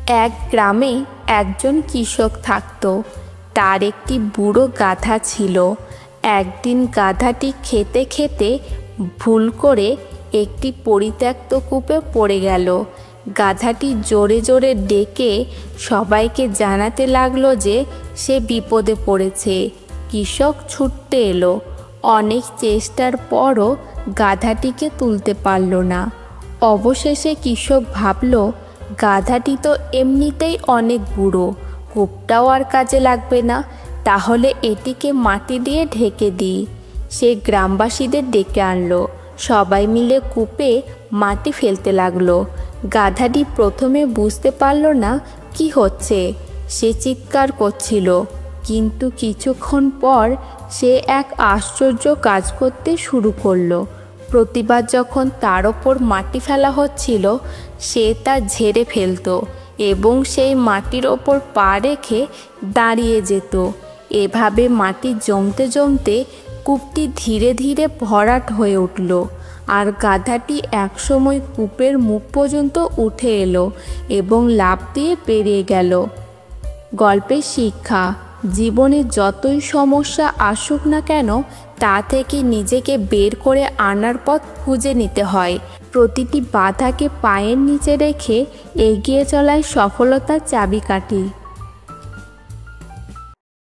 এক গ্রামে একজন কৃষক থাকত। তার একটি বুড়ো গাধা ছিল। একদিন গাধাটি খেতে খেতে ভুল করে একটি পরিত্যক্ত কূপে পড়ে গেল। গাধাটি জোরে জোরে ডেকে সবাইকে জানাতে লাগলো যে সে বিপদে পড়েছে। কৃষক ছুটতে এলো। অনেক চেষ্টার পরও গাধাটিকে তুলতে পারল না। অবশেষে কৃষক ভাবল, গাধাটি তো এমনিতেই অনেক বুড়ো, কূপটাও আর কাজে লাগবে না, তাহলে এটিকে মাটি দিয়ে ঢেকে দিই। সে গ্রামবাসীদের ডেকে আনলো। সবাই মিলে কূপে মাটি ফেলতে লাগলো। গাধাটি প্রথমে বুঝতে পারল না কি হচ্ছে। সে চিৎকার করছিল, কিন্তু কিছুক্ষণ পর সে এক আশ্চর্য কাজ করতে শুরু করলো। প্রতিবার যখন তার ওপর মাটি ফেলা হচ্ছিল, সে তা ঝেড়ে ফেলত এবং সেই মাটির ওপর পা রেখে দাঁড়িয়ে যেত। এভাবে মাটি জমতে জমতে কূপটি ধীরে ধীরে ভরাট হয়ে উঠল, আর গাধাটি একসময় কূপের মুখ পর্যন্ত উঠে এলো এবং লাফ দিয়ে পেরিয়ে গেল। গল্পের শিক্ষা: জীবনে যতই সমস্যা আসুক না কেন, তা থেকে নিজেকে বের করে আনার পথ খুঁজে নিতে হয়। প্রতিটি বাধাকে পায়ের নিচে রেখে এগিয়ে চলাই সফলতার চাবিকাঠি।